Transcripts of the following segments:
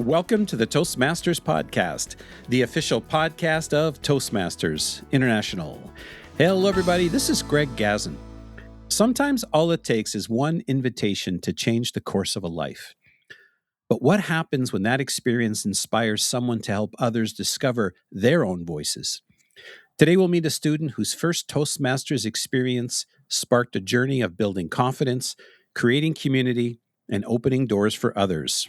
Welcome to the Toastmasters podcast, the official podcast of Toastmasters International. Hello, everybody. This is Greg Gazin. Sometimes all it takes is one invitation to change the course of a life. But what happens when that experience inspires someone to help others discover their own voices? Today, we'll meet a student whose first Toastmasters experience sparked a journey of building confidence, creating community, and opening doors for others.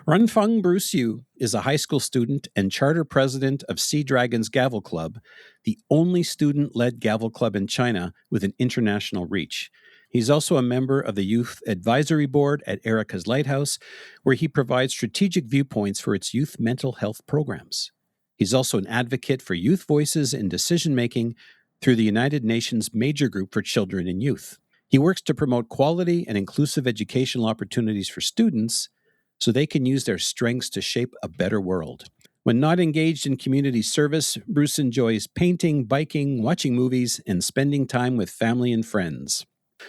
Runfeng Bruce Yu is a high school student and charter president of Sea Dragons Gavel Club, the only student-led gavel club in China with an international reach. He's also a member of the Youth Advisory Board at Erica's Lighthouse, where he provides strategic viewpoints for its youth mental health programs. He's also an advocate for youth voices in decision-making through the United Nations Major Group for Children and Youth. He works to promote quality and inclusive educational opportunities for students so they can use their strengths to shape a better world. When not engaged in community service, Bruce enjoys painting, biking, watching movies, and spending time with family and friends.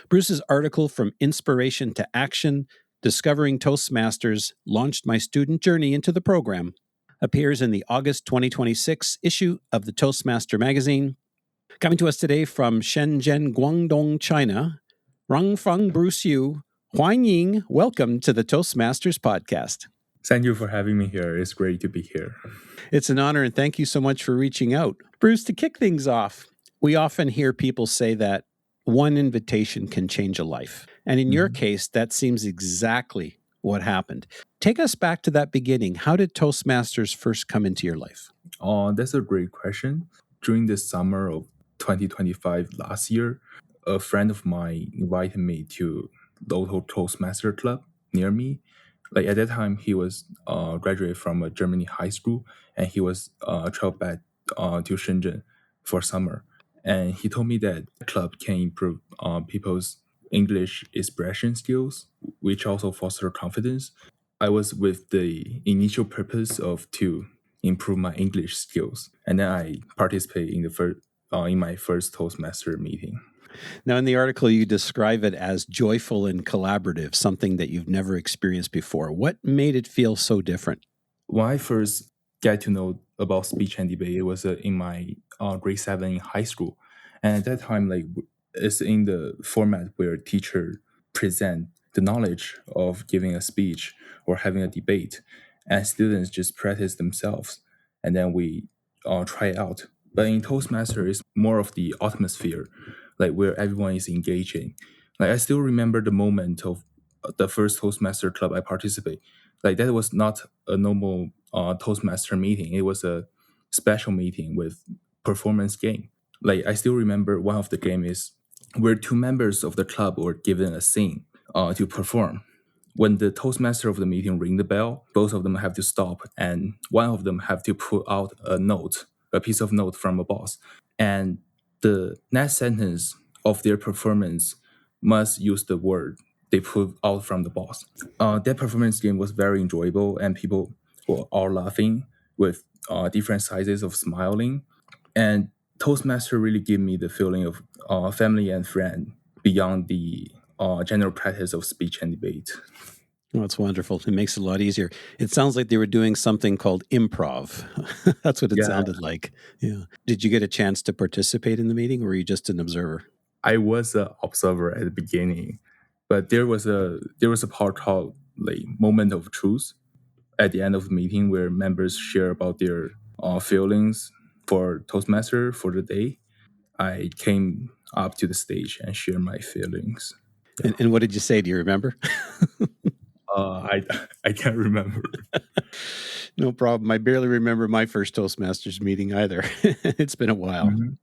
Bruce's article, From Inspiration to Action, Discovering Toastmasters, Launched My Student Journey into the Program, appears in the August 2026 issue of the Toastmaster magazine. Coming to us today from Shenzhen, Guangdong, China, Runfeng Bruce Yu. Huan Ying, welcome to the Toastmasters podcast. Thank you for having me here. It's great to be here. It's an honor, and thank you so much for reaching out. Bruce, to kick things off, we often hear people say that one invitation can change a life. And in your case, that seems exactly what happened. Take us back to that beginning. How did Toastmasters first come into your life? That's a great question. During the summer of 2025 last year, a friend of mine invited me to local Toastmaster club near me. Like at that time, he was graduate from a Germany high school, and he was traveled back to Shenzhen for summer. And he told me that the club can improve people's English expression skills, which also foster confidence. I was with the initial purpose of to improve my English skills, and then I participated in in my first Toastmaster meeting. Now, in the article, you describe it as joyful and collaborative, something that you've never experienced before. What made it feel so different? When I first got to know about speech and debate, it was in my grade 7 in high school. And at that time, it's in the format where teacher present the knowledge of giving a speech or having a debate, and students just practice themselves, and then we try it out. But in Toastmaster, it's more of the atmosphere, like where everyone is engaging. Like I still remember the moment of the first Toastmaster club I participate. Like that was not a normal Toastmaster meeting. It was a special meeting with performance game. Like I still remember one of the game is where two members of the club were given a scene to perform. When the Toastmaster of the meeting ring the bell, both of them have to stop, and one of them have to put out a piece of note from a boss. And the next sentence of their performance must use the word they put out from the boss. That performance game was very enjoyable, and people were all laughing with different sizes of smiling. And Toastmaster really gave me the feeling of family and friend beyond the general practice of speech and debate. Well, that's wonderful. It makes it a lot easier. It sounds like they were doing something called improv. That's what it sounded like. Yeah. Did you get a chance to participate in the meeting, or were you just an observer? I was an observer at the beginning, but there was a part called like moment of truth at the end of the meeting where members share about their feelings for Toastmaster for the day. I came up to the stage and shared my feelings. And what did you say? Do you remember? I I can't remember. No problem. I barely remember my first Toastmasters meeting either. It's been a while. Mhm.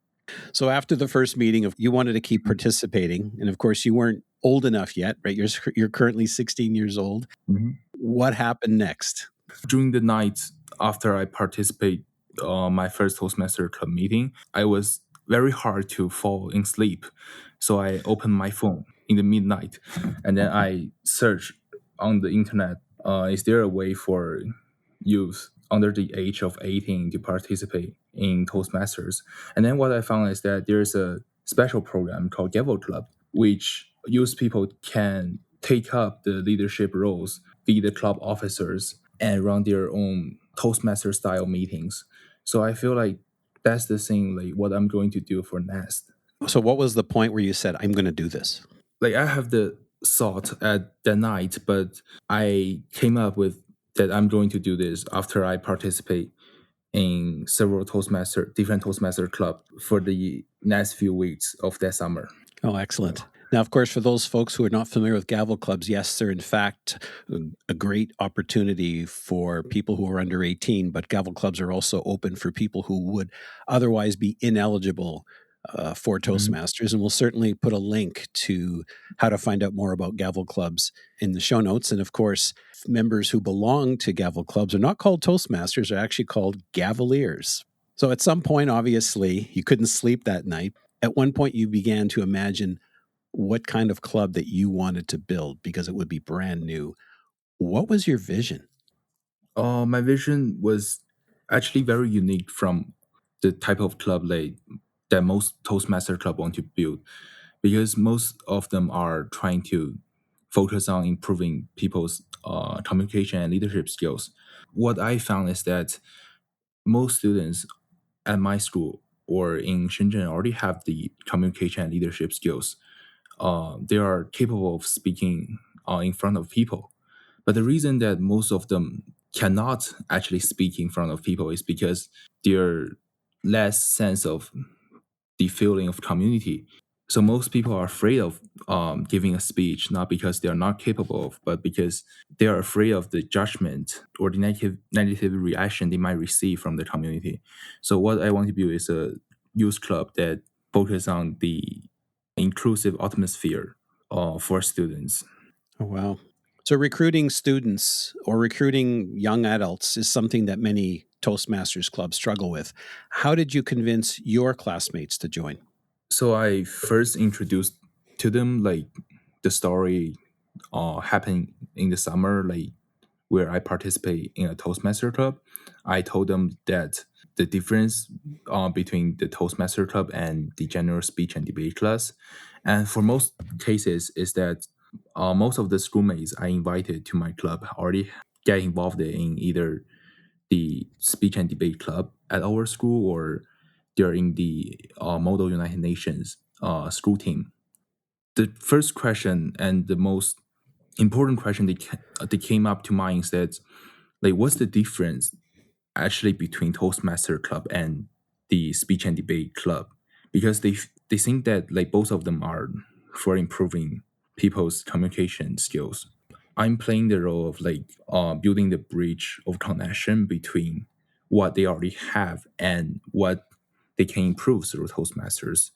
So after the first meeting, you wanted to keep participating, and of course, you weren't old enough yet, right? You're currently 16 years old. Mhm. What happened next? During the night after I participate my first Toastmaster club meeting, I was very hard to fall in sleep. So I opened my phone in the midnight, and then I searched on the internet, is there a way for youth under the age of 18 to participate in Toastmasters? And then what I found is that there's a special program called Gavel Club, which youth people can take up the leadership roles, be the club officers, and run their own Toastmaster style meetings. So I feel like that's the thing, like what I'm going to do for next. So, what was the point where you said, I'm going to do this? Like I have the thought at that night, but I came up with that I'm going to do this after I participate in several different Toastmaster club for the next few weeks of that summer. Oh, excellent. Now, of course, for those folks who are not familiar with gavel clubs, yes, they're in fact a great opportunity for people who are under 18, but gavel clubs are also open for people who would otherwise be ineligible for Mhm. Toastmasters. And we'll certainly put a link to how to find out more about gavel clubs in the show notes. And of course, members who belong to gavel clubs are not called Toastmasters, they're actually called Gaveliers. So at some point, obviously, you couldn't sleep that night. At one point, you began to imagine what kind of club that you wanted to build because it would be brand new. What was your vision? My vision was actually very unique from the type of club that most Toastmaster club want to build, because most of them are trying to focus on improving people's communication and leadership skills. What I found is that most students at my school or in Shenzhen already have the communication and leadership skills. They are capable of speaking in front of people. But the reason that most of them cannot actually speak in front of people is because their less sense of the feeling of community. So most people are afraid of giving a speech, not because they are not capable of, but because they are afraid of the judgment or the negative reaction they might receive from the community. So what I want to build is a youth club that focus on the inclusive atmosphere for students. Oh, wow. So, recruiting students or recruiting young adults is something that many Toastmasters clubs struggle with. How did you convince your classmates to join? So I first introduced to them like the story happened in the summer, like where I participate in a Toastmaster club. I told them that the difference between the Toastmaster club and the general speech and debate class, and for most cases, is that most of the schoolmates I invited to my club already get involved in either the speech and debate club at our school or they're in the Model United Nations school team. The first question and the most important question that came up to mind is that, like, what's the difference actually between Toastmaster Club and the Speech and Debate Club? Because they think that like both of them are for improving people's communication skills. I'm playing the role of like building the bridge of connection between what they already have and what they can improve through Toastmasters.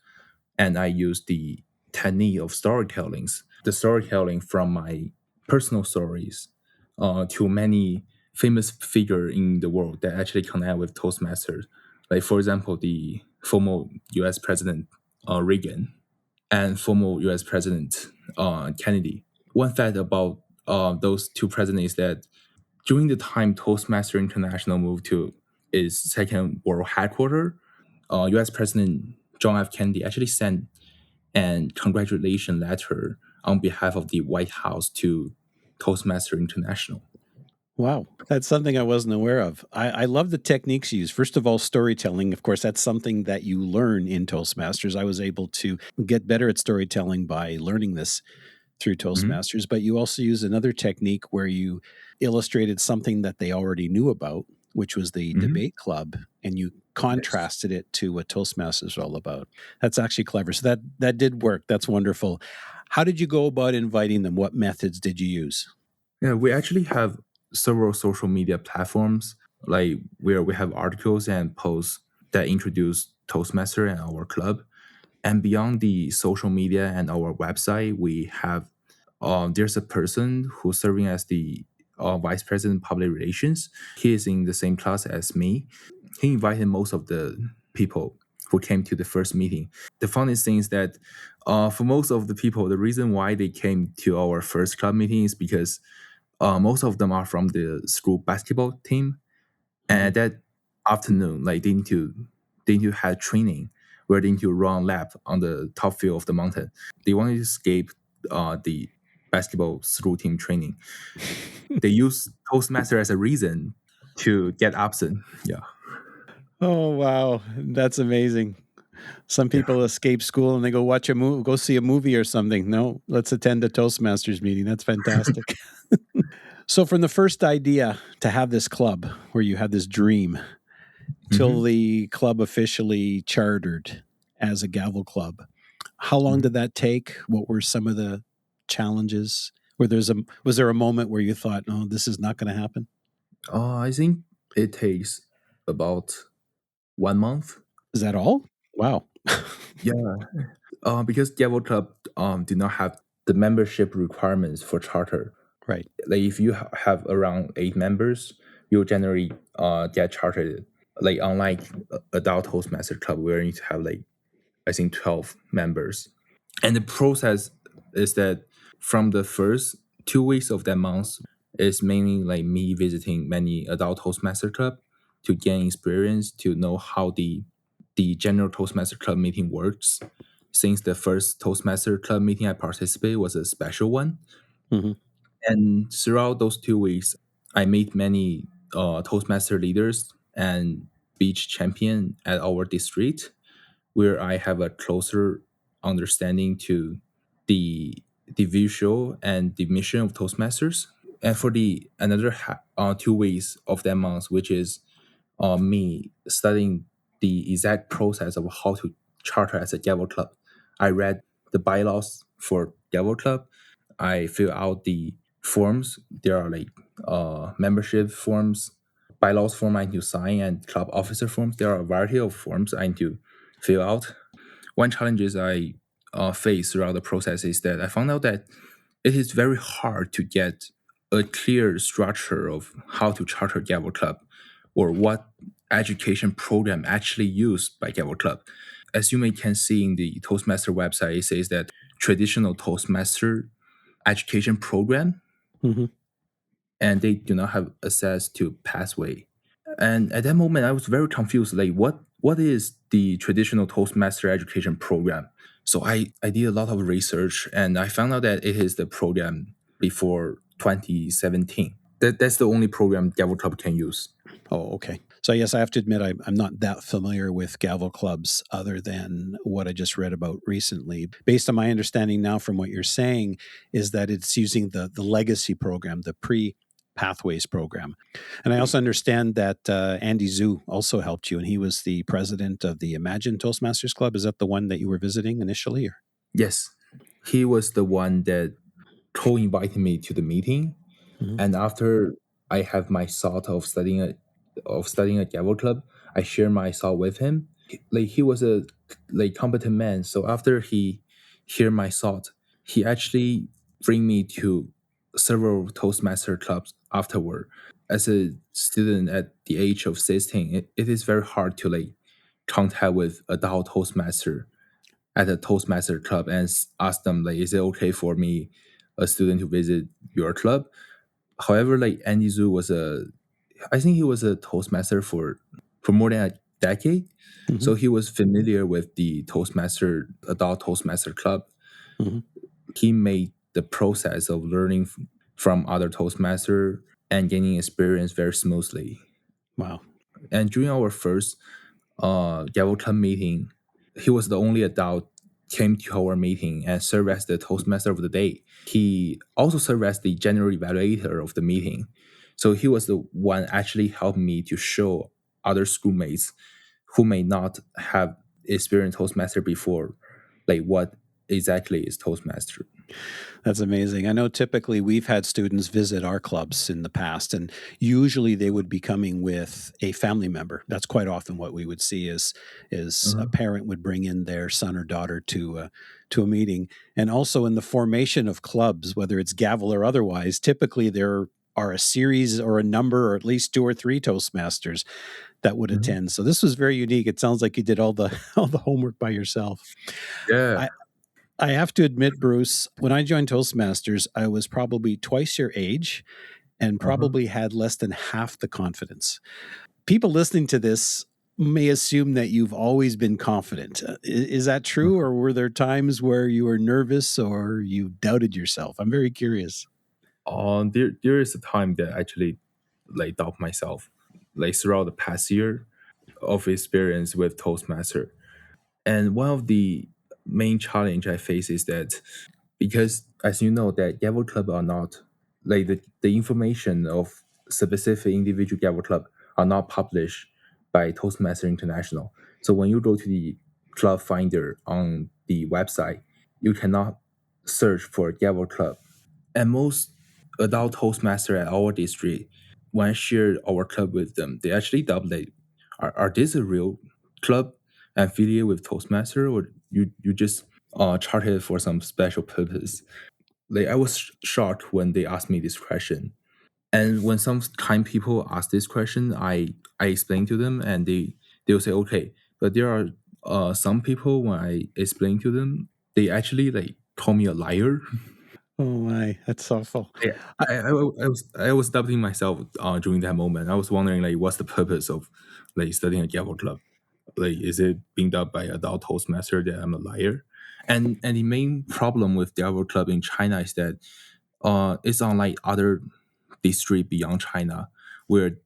And I use the technique of storytellings, the storytelling from my personal stories to many famous figure in the world that actually connect with Toastmasters. Like for example, the former U.S. President Reagan and former U.S. President Kennedy. One fact about those two presidents is that during the time Toastmaster International moved to its second world headquarters, U.S. President John F. Kennedy actually sent an congratulation letter on behalf of the White House to Toastmaster International. Wow, that's something I wasn't aware of. I love the techniques you use. First of all, storytelling. Of course, that's something that you learn in Toastmasters. I was able to get better at storytelling by learning this through Mhm. Toastmasters, but you also use another technique where you illustrated something that they already knew about, which was the Mhm. debate club, and you Yes. contrasted it to what Toastmasters is all about. That's actually clever. So that did work. That's wonderful. How did you go about inviting them? What methods did you use? Yeah, we actually have several social media platforms like where we have articles and posts that introduce Toastmaster and our club. And beyond the social media and our website, we have there's a person who's serving as the vice president of public relations. He is in the same class as me. He invited most of the people who came to the first meeting. The funniest thing is that for most of the people, the reason why they came to our first club meeting is because most of them are from the school basketball team, and Mhm. at that afternoon, like they need to have training where they need to run lap on the top field of the mountain. They wanted to escape the basketball through team training. They use Toastmaster as a reason to get absent. Yeah. Oh, wow. That's amazing. Some Yeah. people escape school and they go watch a movie, go see a movie or something. No, let's attend a Toastmasters meeting. That's fantastic. So, from the first idea to have this club where you had this dream till Mhm. the club officially chartered as a Gavel Club, how long did that take? What were some of the challenges? Was there a moment where you thought, "No, this is not going to happen"? I think it takes about 1 month. Is that all? Wow. Yeah. Because Gavel Club do not have the membership requirements for charter. Right. Like if you have around 8 members, you generally get chartered. Like unlike adult Toastmaster Club, where you need to have like I think 12 members. And the process is that from the first 2 weeks of that month is mainly like me visiting many adult Toastmaster Club to gain experience to know how the general Toastmaster Club meeting works. Since the first Toastmaster Club meeting I participated was a special one. Mhm. And throughout those 2 weeks, I meet many Toastmaster leaders and speech champion at our district, where I have a closer understanding to the the visual and the mission of Toastmasters. And for the another 2 weeks of that month, which is me studying the exact process of how to charter as a Gavel Club. I read the bylaws for Gavel Club. I fill out the forms. There are like membership forms, bylaws form I need to sign, and club officer forms. There are a variety of forms I need to fill out. One challenges I face throughout the process is that I found out that it is very hard to get a clear structure of how to charter Gavel Club or what education program actually used by Gavel Club. As you may can see in the Toastmaster website, it says that traditional Toastmaster education program, Mhm. and they do not have access to pathway. And at that moment, I was very confused. Like, what is the traditional Toastmaster education program? So I did a lot of research, and I found out that it is the program before 2017. That's the only program Gavel Club can use. Oh, okay. So yes, I have to admit I'm not that familiar with Gavel clubs other than what I just read about recently. Based on my understanding now from what you're saying is that it's using the legacy program, the pre pathways program. And I also understand that Andy Zhu also helped you and he was the president of the Imagine Toastmasters Club. Is that the one that you were visiting initially? Or? Yes, he was the one that co-invited me to the meeting, Mhm. and after I have my thought of studying a Gavel Club, I share my thought with him. Like he was a like competent man, so after he hear my thought, he actually bring me to several Toastmaster clubs afterward. As a student at the age of 16, it is very hard to like contact with adult Toastmaster at a Toastmaster club and ask them like, is it okay for me, a student, to visit your club? However, like Andy Zhu was I think he was a Toastmaster for more than a decade, Mhm. so he was familiar with the Toastmaster adult Toastmaster club. Mhm. He made the process of learning from other Toastmaster and gaining experience very smoothly. Wow. And during our first Gavel Club meeting, he was the only adult came to our meeting and served as the Toastmaster of the day. He also served as the general evaluator of the meeting. So he was the one actually helped me to show other schoolmates who may not have experienced Toastmaster before, like what exactly is Toastmaster. That's amazing. I know typically we've had students visit our clubs in the past, and usually they would be coming with a family member. That's quite often what we would see is a Uh-huh. parent would bring in their son or daughter to a meeting, and also in the formation of clubs, whether it's gavel or otherwise. Typically there are a series or a number, or at least two or three Toastmasters that would Uh-huh. attend. So this was very unique. It sounds like you did all the all the homework by yourself. Yeah. I, I have to admit, Bruce, when I joined Toastmasters, I was probably twice your age and Uh-huh. probably had less than half the confidence. People listening to this may assume that you've always been confident. Is that true, or were there times where you were nervous or you doubted yourself? I'm very curious. There is a time that I actually like doubt myself, like throughout the past year of experience with Toastmaster. And one of the main challenge I face is that because as you know that Gavel Club are not like the information of specific individual Gavel Club are not published by Toastmaster International. So when you go to the club finder on the website, you cannot search for Gavel Club. And most adult Toastmaster at our district, when I shared our club with them, they actually doubt like, are this a real club affiliate with Toastmaster, or you just charted for some special purpose? Like I was shocked when they asked me this question. And when some kind people ask this question, I explain to them, and they'll say okay. But there are some people when I explain to them, they actually like call me a liar. Oh my, that's awful. Yeah, I, I was doubting myself during that moment. I was wondering like, what's the purpose of like studying a Gavel Club? Like, is it being done by adult Toastmaster that I'm a liar? And the main problem with Gavel Club in China is that it's unlike other district beyond China, where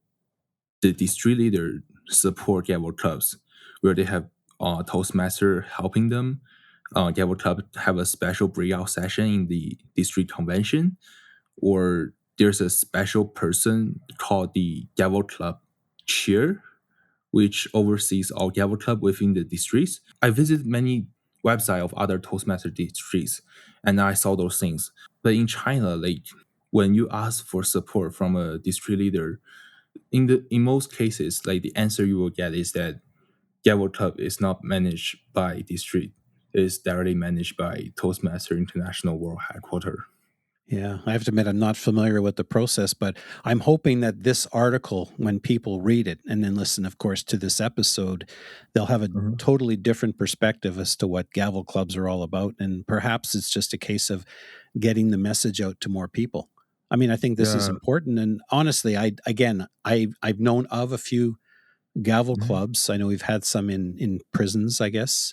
the district leader support Gavel clubs, where they have Toastmaster helping them. Gavel club have a special breakout session in the district convention, or there's a special person called the Gavel Club Chair, which oversees all Gavel Club within the districts. I visited many websites of other Toastmaster districts, and I saw those things. But in China, like when you ask for support from a district leader, in most cases, like the answer you will get is that Gavel Club is not managed by district; it is directly managed by Toastmaster International World Headquarters. yeah, I have to admit, I'm not familiar with the process, but I'm hoping that this article, when people read it and then listen, of course, to this episode, they'll have a Mhm. totally different perspective as to what gavel clubs are all about. And perhaps it's just a case of getting the message out to more people. I mean, I think this is Yeah. important. And honestly, I've known of a few gavel Mhm. clubs. I know we've had some in prisons, I guess.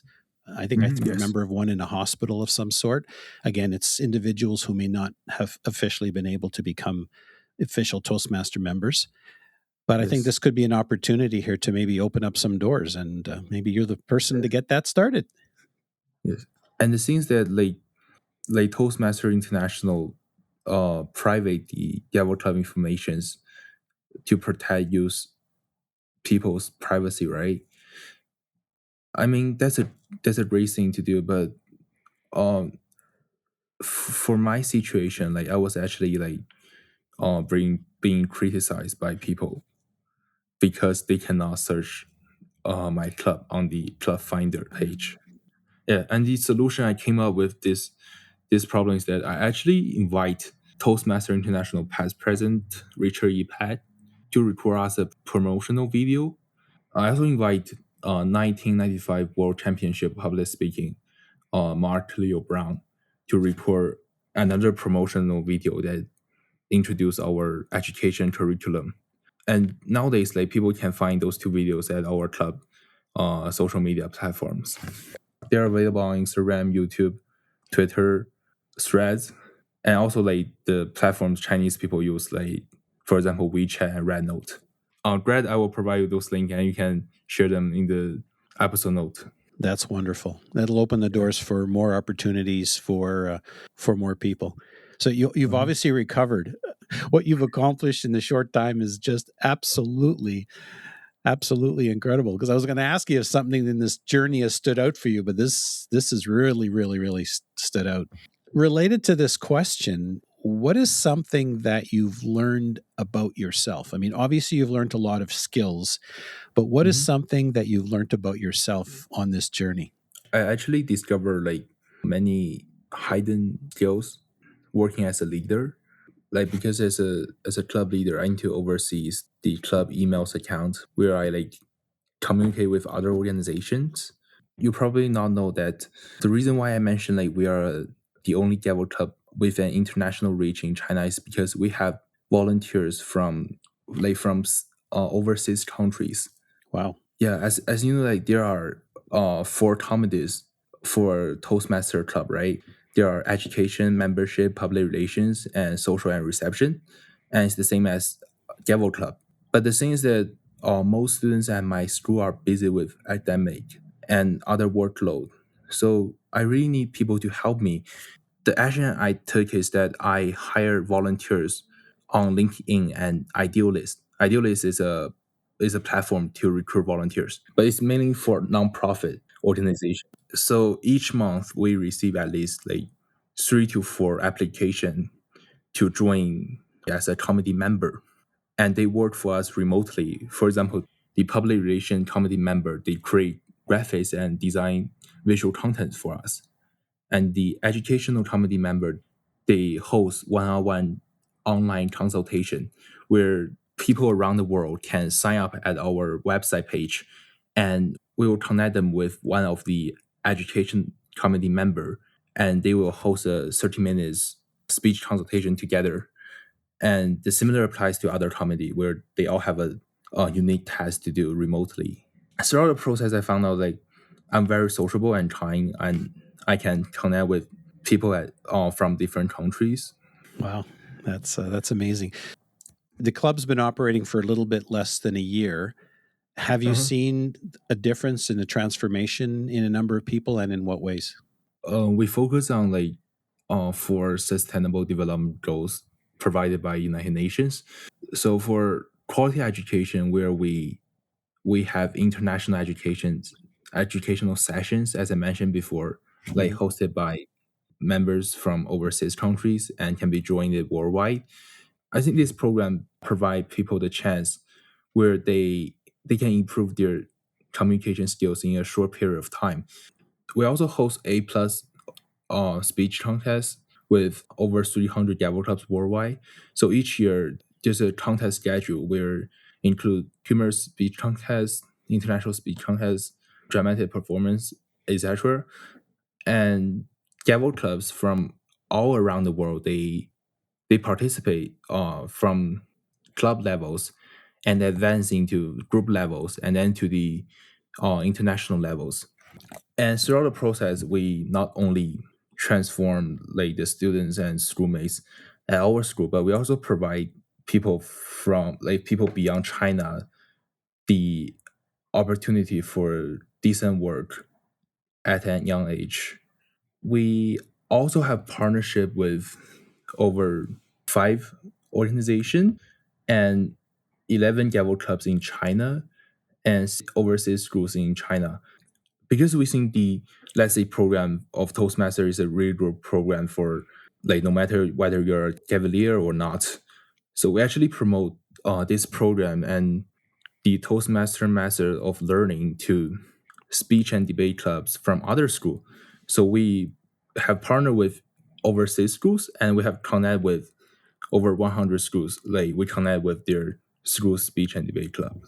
I think Mhm. Yes. remember of one in a hospital of some sort. Again, it's individuals who may not have officially been able to become official Toastmaster members. But I think Yes. this could be an opportunity here to maybe open up some doors, and maybe you're the person to get that started. Yes. And the things that like Toastmaster International private the Gavel Club informations to protect use people's privacy, right? I mean that's a great thing to do, but um for my situation, like I was actually like being criticized by people because they cannot search my club on the club finder page. Yeah, and the solution I came up with this problem is that I actually invite Toastmaster International past president Richard E. Pat to record us a promotional video. I also invite 1995 World Championship public speaking Mark Leo Brown to report another promotional video that introduce our education curriculum. And nowadays, like people can find those two videos at our club social media platforms. They're available on Instagram, YouTube, Twitter, Threads, and also like the platforms Chinese people use, like for example WeChat and RedNote. Grad, I will provide you those links and you can share them in the episode note. That's wonderful. That'll open the Yeah. doors for more opportunities for more people. So you've Mhm. obviously recovered. What you've accomplished in the short time is just absolutely incredible. Because I was going to ask you if something in this journey has stood out for you, but this has really stood out. Related to this question, what is something that you've learned about yourself? I mean, obviously you've learned a lot of skills, but what is Mhm. something that you've learned about yourself on this journey? I actually discovered like many hidden skills working as a leader. Like because as a club leader, I need to oversee the club emails account where I like communicate with other organizations. You probably not know that the reason why I mentioned like we are the only Gavel club with an international reach in China is because we have volunteers from overseas countries. Wow. Yeah, as you know, like there are four committees for Toastmaster Club, right? There are education, membership, public relations, and social and reception, and it's the same as Gavel Club. But the thing is that most students at my school are busy with academic and other workload, so I really need people to help me. The action I took is that I hired volunteers on LinkedIn and Idealist. Idealist is a platform to recruit volunteers, but it's mainly for nonprofit organization. So each month we receive at least like 3 to 4 application to join as a committee member, and they work for us remotely. For example, the public relation committee member, they create graphics and design visual content for us, and the educational committee member, they host one-on-one online consultation where people around the world can sign up at our website page, and we will connect them with one of the education committee member, and they will host a 30 minutes speech consultation together. And the similar applies to other committee where they all have a unique task to do remotely. Throughout the process, I found out like I'm very sociable and kind, and I can connect with people from different countries. Wow, that's amazing. The club's been operating for a little bit less than a year. Have you Uh-huh. seen a difference in the transformation in a number of people, and in what ways? We focus on like for sustainable development goals provided by United Nations. So for quality education, where we have international educational sessions, as I mentioned before, like Mhm. hosted by members from overseas countries and can be joined worldwide. I think this program provide people the chance where they can improve their communication skills in a short period of time. We also host A+ speech contests with over 300 Gavel Clubs worldwide. So each year there's a contest schedule where include humorous speech contests, international speech contests, dramatic performance, etc. And Gavel Clubs from all around the world, they participate from club levels and advance into group levels and then to the international levels. And throughout the process, we not only transform like the students and schoolmates at our school, but we also provide people from like people beyond China the opportunity for decent work at an young age. We also have partnership with over 5 organizations and 11 Gavel clubs in China and overseas schools in China. Because we think the, let's say, program of Toastmaster is a really good program for like no matter whether you're a Cavalier or not. So we actually promote this program and the Toastmaster Master of Learning to speech and debate clubs from other schools. So we have partnered with overseas schools and we have connect with over 100 schools. Like we connect with their school speech and debate club.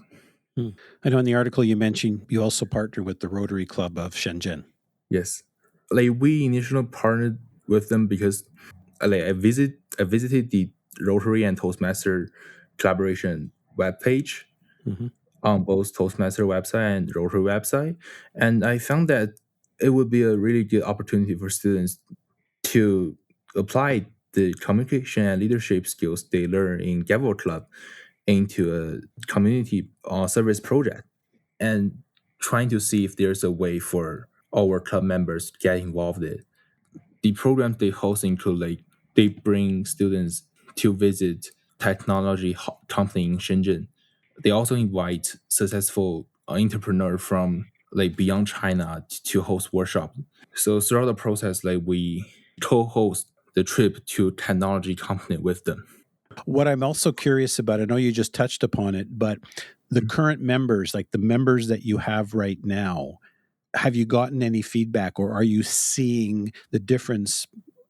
Hmm. I know in the article you mentioned you also partner with the Rotary Club of Shenzhen. Yes, like we initially partnered with them because like I visited the Rotary and Toastmaster collaboration webpage Hmm. on both Toastmaster website and Rotary website, and I found that it would be a really good opportunity for students to apply the communication and leadership skills they learn in Gavel Club into a community service project, and trying to see if there's a way for our club members to get involved in it. The programs they host include like they bring students to visit technology company in Shenzhen. They also invite successful entrepreneur from like beyond China to host workshop. So throughout the process, like we co-host the trip to technology company with them. What I'm also curious about, I know you just touched upon it, but the current members, like the members that you have right now, have you gotten any feedback, or are you seeing the difference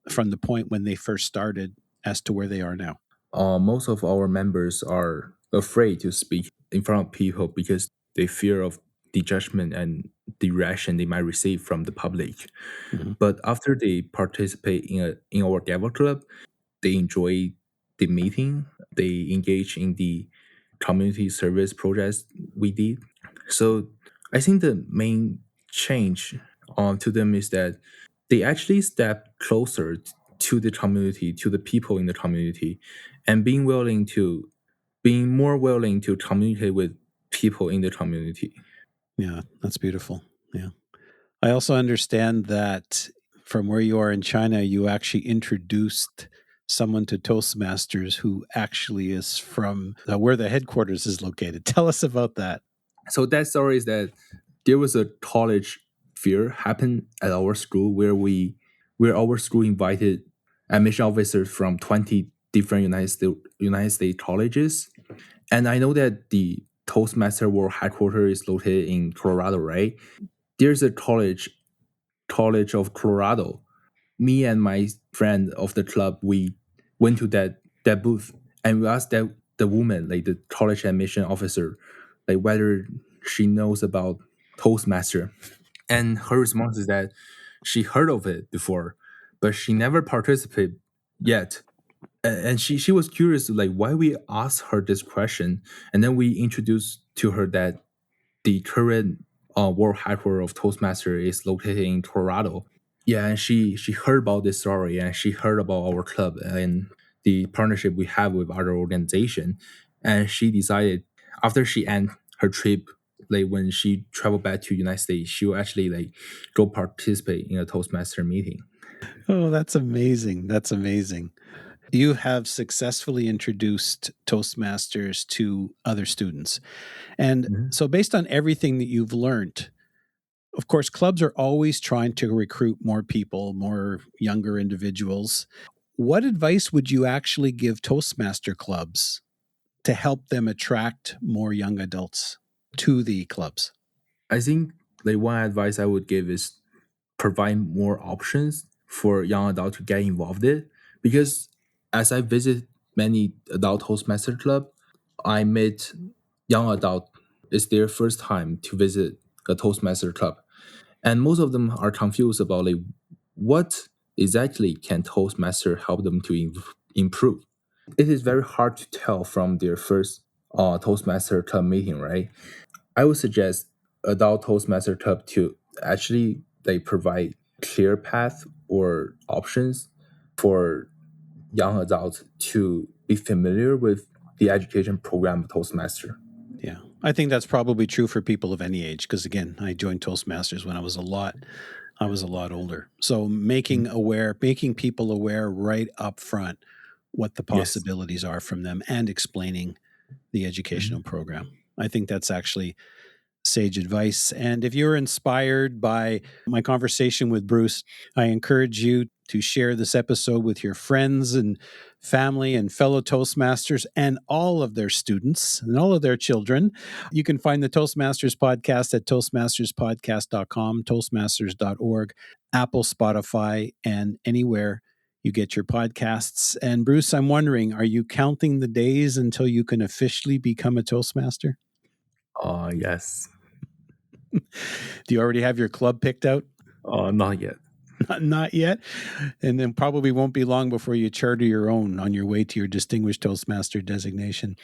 from the point when they first started as to where they are now? Most of our members are afraid to speak in front of people because they fear of the judgment and the reaction they might receive from the public. Mhm. But after they participate in our Gavel Club, they enjoy the meeting. They engage in the community service projects we did. So I think the main change to them is that they actually step closer to the community, to the people in the community, and being more willing to communicate with people in the community. Yeah, that's beautiful. Yeah. I also understand that from where you are in China, you actually introduced someone to Toastmasters who actually is from where the headquarters is located. Tell us about that. So that story is that there was a college fair happened at our school where our school invited admission officers from 20 different United States colleges. And I know that the Toastmaster World headquarters is located in Colorado, right? There's a College of Colorado. Me and my friend of the club, we went to that booth and we asked that the woman, like the college admission officer, like whether she knows about Toastmaster. And her response is that she heard of it before, but she never participated yet. And she was curious like why we asked her this question, and then we introduced to her that the current world headquarters of Toastmaster is located in Colorado. Yeah, and she heard about this story and she heard about our club and the partnership we have with other organization, and she decided after she end her trip, like when she traveled back to United States, she will actually like go participate in a Toastmaster meeting. Oh, that's amazing. That's amazing. You have successfully introduced Toastmasters to other students. And Mhm. so, based on everything that you've learned, of course, clubs are always trying to recruit more people, more younger individuals. What advice would you actually give Toastmaster clubs to help them attract more young adults to the clubs? I think like one advice I would give is provide more options for young adults to get involved in, because as I visit many adult Toastmaster club, I met young adult, it's their first time to visit a Toastmaster club, and most of them are confused about like what exactly can Toastmaster help them to improve. It is very hard to tell from their first Toastmaster club meeting, right? I would suggest adult Toastmaster club to actually they provide clear path or options for young adults to be familiar with the education program of Toastmaster. Yeah. I think that's probably true for people of any age because again, I joined Toastmasters when I was a lot older. So Mhm. making people aware right up front what the Yes. possibilities are from them and explaining the educational Mhm. program. I think that's actually sage advice. And if you're inspired by my conversation with Bruce, I encourage you to share this episode with your friends and family and fellow Toastmasters and all of their students and all of their children. You can find the Toastmasters podcast at toastmasterspodcast.com, toastmasters.org, Apple, Spotify, and anywhere you get your podcasts. And Bruce, I'm wondering, are you counting the days until you can officially become a Toastmaster? Yes. Do you already have your club picked out? Not yet. Not yet. And then probably won't be long before you charter your own on your way to your distinguished Toastmaster designation.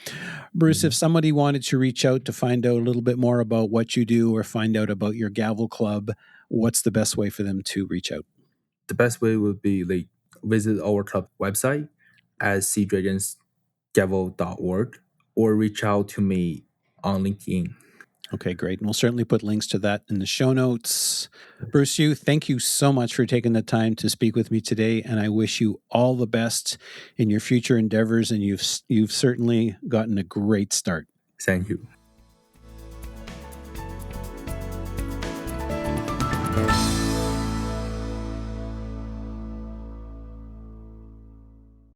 Bruce, if Mhm. somebody wanted to reach out to find out a little bit more about what you do or find out about your Gavel Club, what's the best way for them to reach out? The best way would be like visit our club website at seadragonsgavel.org or reach out to me on LinkedIn. Okay, great. And we'll certainly put links to that in the show notes. Bruce Yu, thank you so much for taking the time to speak with me today, and I wish you all the best in your future endeavors. And you've certainly gotten a great start. Thank you.